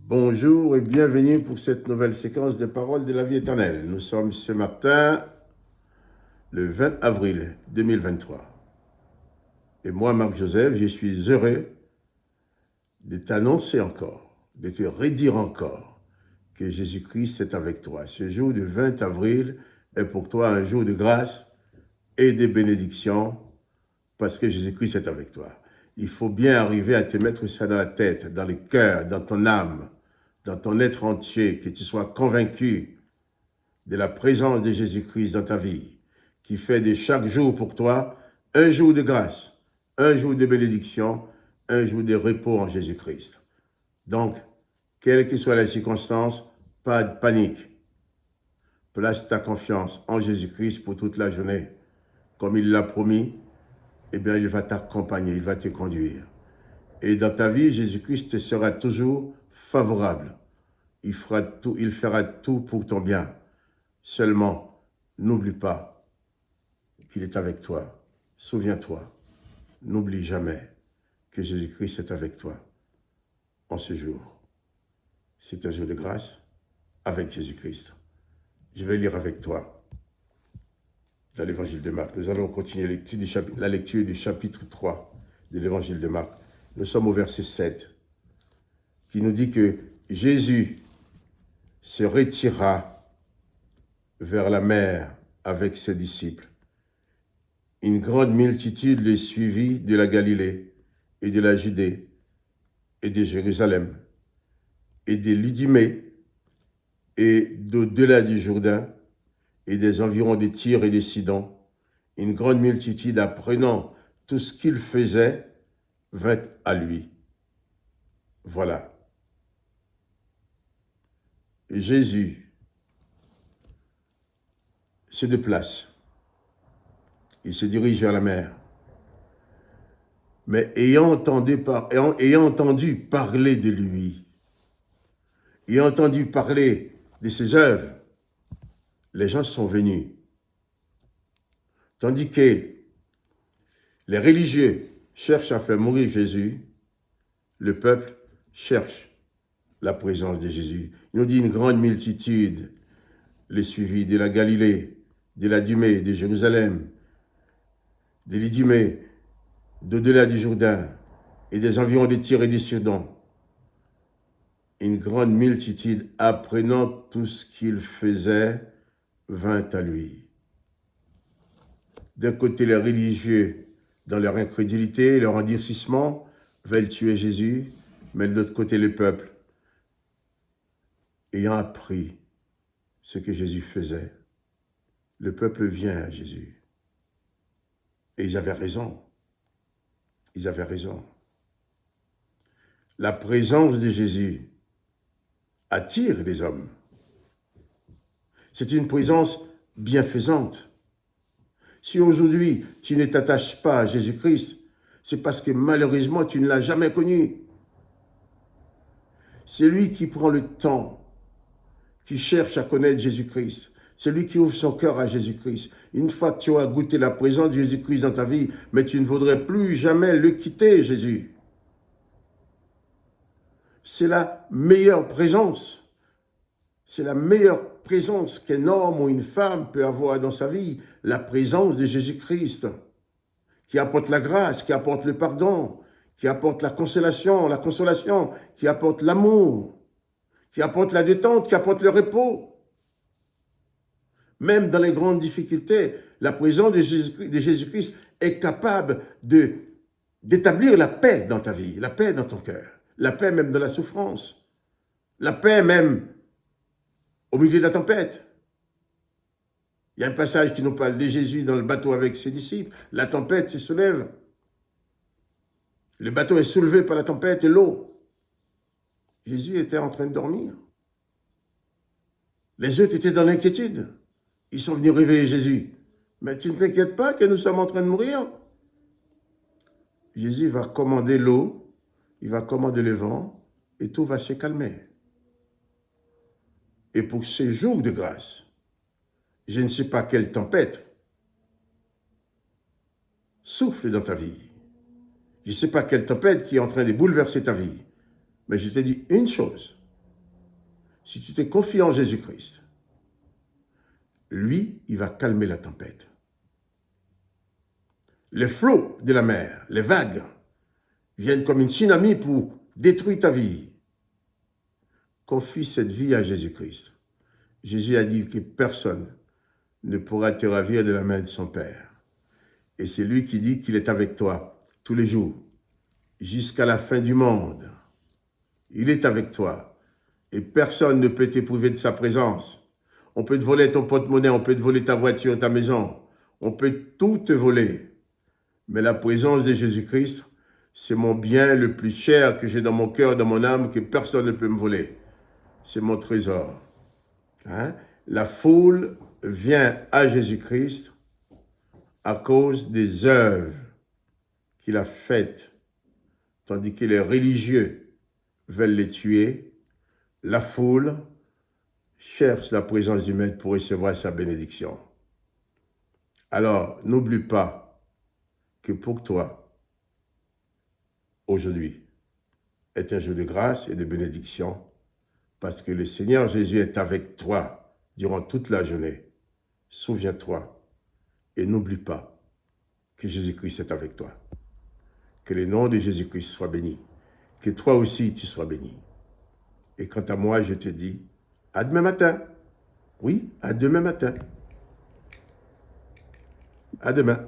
Bonjour et bienvenue pour cette nouvelle séquence des paroles de la vie éternelle. Nous sommes ce matin, le 20 avril 2023. Et moi, Marc-Joseph, je suis heureux de t'annoncer encore, de te redire encore que Jésus-Christ est avec toi. Ce jour du 20 avril est pour toi un jour de grâce et de bénédiction parce que Jésus-Christ est avec toi. Il faut bien arriver à te mettre ça dans la tête, dans le cœur, dans ton âme, dans ton être entier, que tu sois convaincu de la présence de Jésus-Christ dans ta vie, qui fait de chaque jour pour toi un jour de grâce, un jour de bénédiction, un jour de repos en Jésus-Christ. Donc, quelles que soient les circonstances, pas de panique. Place ta confiance en Jésus-Christ pour toute la journée. Comme il l'a promis, eh bien, il va t'accompagner, il va te conduire. Et dans ta vie, Jésus-Christ te sera toujours favorable. Il fera tout pour ton bien. Seulement, n'oublie pas qu'il est avec toi. Souviens-toi, n'oublie jamais que Jésus-Christ est avec toi en ce jour. C'est un jour de grâce avec Jésus-Christ. Je vais lire avec toi dans l'évangile de Marc. Nous allons continuer la lecture du chapitre 3 de l'évangile de Marc. Nous sommes au verset 7 qui nous dit que Jésus se retira vers la mer avec ses disciples. Une grande multitude les suivit de la Galilée et de la Judée et de Jérusalem et de l'Idumée et d'au-delà du Jourdain et des environs de Tyr et de Sidon. Une grande multitude apprenant tout ce qu'il faisait vint à lui. Voilà. Jésus se déplace. Il se dirige vers la mer. Mais ayant entendu parler de lui, ayant entendu parler de ses œuvres, les gens sont venus. Tandis que les religieux cherchent à faire mourir Jésus, le peuple cherche la présence de Jésus. Il nous dit une grande multitude les suivit de la Galilée, de la Dumée, de Jérusalem, de l'Idumée, d'au-delà du Jourdain et des environs de Tyr et de Sidon. Une grande multitude, apprenant tout ce qu'il faisait, vint à lui. D'un côté, les religieux, dans leur incrédulité, leur endurcissement, veulent tuer Jésus, mais de l'autre côté, le peuple, ayant appris ce que Jésus faisait, le peuple vient à Jésus. Et ils avaient raison. Ils avaient raison. La présence de Jésus attire les hommes. C'est une présence bienfaisante. Si aujourd'hui tu ne t'attaches pas à Jésus-Christ, c'est parce que malheureusement tu ne l'as jamais connu. C'est lui qui prend le temps, qui cherche à connaître Jésus-Christ. C'est lui qui ouvre son cœur à Jésus-Christ. Une fois que tu as goûté la présence de Jésus-Christ dans ta vie, mais tu ne voudrais plus jamais le quitter, Jésus. C'est la meilleure présence. C'est la meilleure présence qu'un homme ou une femme peut avoir dans sa vie. La présence de Jésus-Christ, qui apporte la grâce, qui apporte le pardon, qui apporte la consolation, qui apporte l'amour, qui apporte la détente, qui apporte le repos. Même dans les grandes difficultés, la présence de Jésus-Christ est capable d'établir la paix dans ta vie, la paix dans ton cœur, la paix même dans la souffrance, la paix même au milieu de la tempête. Il y a un passage qui nous parle de Jésus dans le bateau avec ses disciples. La tempête se soulève. Le bateau est soulevé par la tempête et l'eau. Jésus était en train de dormir. Les autres étaient dans l'inquiétude. Ils sont venus réveiller Jésus. Mais tu ne t'inquiètes pas que nous sommes en train de mourir. Jésus va commander l'eau, il va commander le vent, et tout va se calmer. Et pour ces jours de grâce, je ne sais pas quelle tempête souffle dans ta vie. Je ne sais pas quelle tempête qui est en train de bouleverser ta vie. Mais je te dis une chose, Si tu te confies en Jésus-Christ, lui, il va calmer la tempête. Les flots de la mer, les vagues, viennent comme une tsunami pour détruire ta vie. Confie cette vie à Jésus-Christ. Jésus a dit que personne ne pourra te ravir de la main de son Père. Et c'est lui qui dit qu'il est avec toi tous les jours, jusqu'à la fin du monde. Il est avec toi et personne ne peut t'éprouver de sa présence. On peut te voler ton porte-monnaie, on peut te voler ta voiture, ta maison, on peut tout te voler. Mais la présence de Jésus-Christ, c'est mon bien le plus cher que j'ai dans mon cœur, dans mon âme, que personne ne peut me voler. C'est mon trésor. Hein? La foule vient à Jésus-Christ à cause des œuvres qu'il a faites, tandis que les religieux veulent les tuer. La foule cherche la présence du Maître pour recevoir sa bénédiction. Alors, n'oublie pas que pour toi, aujourd'hui, est un jour de grâce et de bénédiction, parce que le Seigneur Jésus est avec toi durant toute la journée. Souviens-toi et n'oublie pas que Jésus-Christ est avec toi. Que le nom de Jésus-Christ soit béni. Que toi aussi tu sois béni. Et quant à moi, je te dis, à demain matin. Oui, à demain matin. À demain.